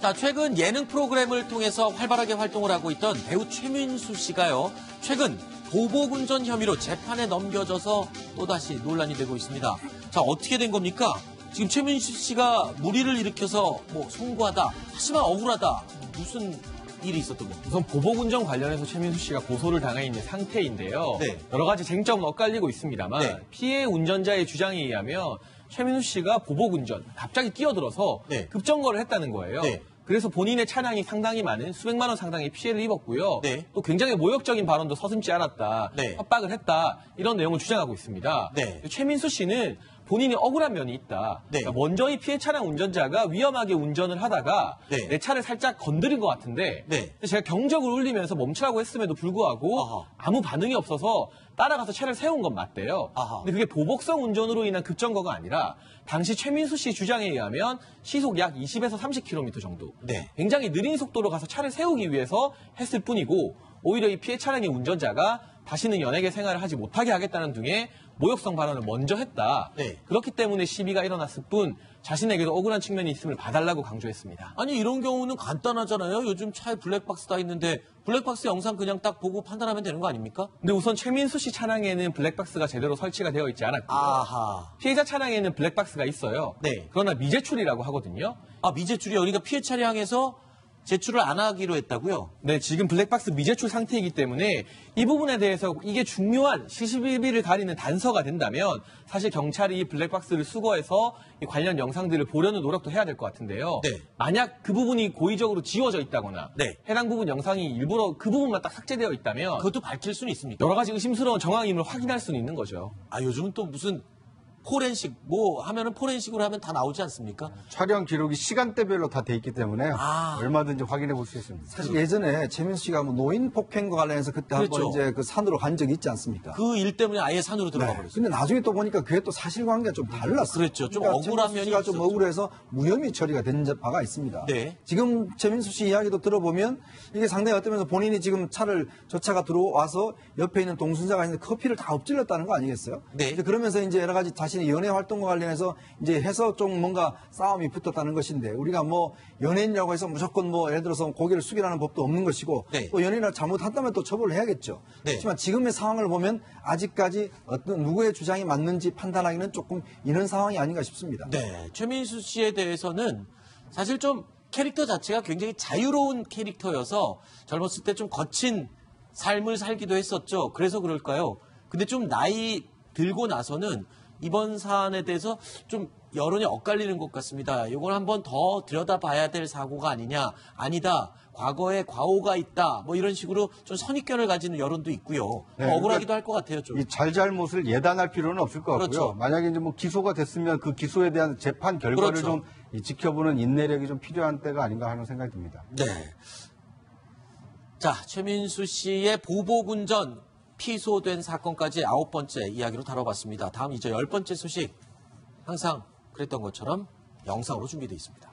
자, 최근 예능 프로그램을 통해서 활발하게 활동을 하고 있던 배우 최민수 씨가요. 최근 보복운전 혐의로 재판에 넘겨져서 또다시 논란이 되고 있습니다. 자, 어떻게 된 겁니까? 지금 최민수 씨가 무리를 일으켜서 송구하다, 하지만 억울하다. 무슨 일이 있었던 겁니까? 우선 보복운전 관련해서 최민수 씨가 고소를 당해 있는 상태인데요. 네. 여러 가지 쟁점은 엇갈리고 있습니다만 네. 피해 운전자의 주장에 의하면 최민수 씨가 보복운전, 갑자기 뛰어들어서 네. 급정거를 했다는 거예요. 네. 그래서 본인의 차량이 상당히 많은 수백만 원 상당의 피해를 입었고요. 네. 또 굉장히 모욕적인 발언도 서슴지 않았다. 네. 협박을 했다. 이런 내용을 주장하고 있습니다. 네. 최민수 씨는 본인이 억울한 면이 있다. 네. 그러니까 먼저 이 피해 차량 운전자가 위험하게 운전을 하다가 네. 내 차를 살짝 건드린 것 같은데 네. 제가 경적을 울리면서 멈추라고 했음에도 불구하고 아하. 아무 반응이 없어서 따라가서 차를 세운 건 맞대요. 아하. 근데 그게 보복성 운전으로 인한 급정거가 아니라 당시 최민수 씨 주장에 의하면 시속 약 20에서 30km 정도. 네. 굉장히 느린 속도로 가서 차를 세우기 위해서 했을 뿐이고 오히려 이 피해 차량의 운전자가 다시는 연예계 생활을 하지 못하게 하겠다는 등의 모욕성 발언을 먼저 했다. 네. 그렇기 때문에 시비가 일어났을 뿐 자신에게도 억울한 측면이 있음을 봐달라고 강조했습니다. 아니, 이런 경우는 간단하잖아요. 요즘 차에 블랙박스 다 있는데 블랙박스 영상 그냥 딱 보고 판단하면 되는 거 아닙니까? 근데 우선 최민수 씨 차량에는 블랙박스가 제대로 설치가 되어 있지 않았고요. 아하. 피해자 차량에는 블랙박스가 있어요. 네. 그러나 미제출이라고 하거든요. 아, 미제출이요? 그러니까 피해 차량에서 제출을 안 하기로 했다고요? 네, 지금 블랙박스 미제출 상태이기 때문에 이 부분에 대해서 이게 중요한 시시비비를 가리는 단서가 된다면 사실 경찰이 이 블랙박스를 수거해서 이 관련 영상들을 보려는 노력도 해야 될 것 같은데요. 네. 만약 그 부분이 고의적으로 지워져 있다거나 네. 해당 부분 영상이 일부러 그 부분만 딱 삭제되어 있다면 그것도 밝힐 수는 있습니까? 여러 가지 의심스러운 정황임을 확인할 수는 있는 거죠. 아, 요즘은 또 무슨 포렌식, 하면은 포렌식으로 하면 다 나오지 않습니까? 촬영 기록이 시간대별로 다 돼 있기 때문에 아. 얼마든지 확인해 볼 수 있습니다. 사실 예전에 최민수 씨가 노인 폭행과 관련해서 그때 그렇죠. 한번 이제 그 산으로 간 적이 있지 않습니까? 그 일 때문에 아예 산으로 들어가 네. 버렸어요. 근데 나중에 또 보니까 그게 또 사실관계가 좀 달랐어요. 그랬죠. 좀 억울한 최민수 면이 씨가 좀 있었죠. 억울해서 무혐의 처리가 된 바가 있습니다. 네. 지금 최민수 씨 이야기도 들어보면 이게 상당히 어떠면서 본인이 지금 저 차가 들어와서 옆에 있는 동순자가 있는데 커피를 다 엎질렀다는 거 아니겠어요? 네. 이제 그러면서 이제 여러 가지 자신의 연애 활동과 관련해서 이제 해서 좀 뭔가 싸움이 붙었다는 것인데 우리가 연예인이라고 해서 무조건 예를 들어서 고개를 숙이라는 법도 없는 것이고 네. 또 연예인을 잘못한다면 또 처벌을 해야겠죠. 네. 그렇지만 지금의 상황을 보면 아직까지 어떤 누구의 주장이 맞는지 판단하기는 조금 이른 상황이 아닌가 싶습니다. 네. 최민수 씨에 대해서는 사실 좀 캐릭터 자체가 굉장히 자유로운 캐릭터여서 젊었을 때 좀 거친 삶을 살기도 했었죠. 그래서 그럴까요? 근데 좀 나이 들고 나서는 이번 사안에 대해서 좀 여론이 엇갈리는 것 같습니다. 이걸 한번 더 들여다봐야 될 사고가 아니냐. 아니다. 과거에 과오가 있다. 이런 식으로 좀 선입견을 가지는 여론도 있고요. 네, 억울하기도 할 것 같아요. 좀. 이 잘잘못을 예단할 필요는 없을 것 같고요. 그렇죠. 만약에 이제 기소가 됐으면 그 기소에 대한 재판 결과를 그렇죠. 좀 지켜보는 인내력이 좀 필요한 때가 아닌가 하는 생각이 듭니다. 네. 자, 최민수 씨의 보복운전 피소된 사건까지 9번째 이야기로 다뤄봤습니다. 다음 이제 10번째 소식 항상 그랬던 것처럼 영상으로 준비되어 있습니다.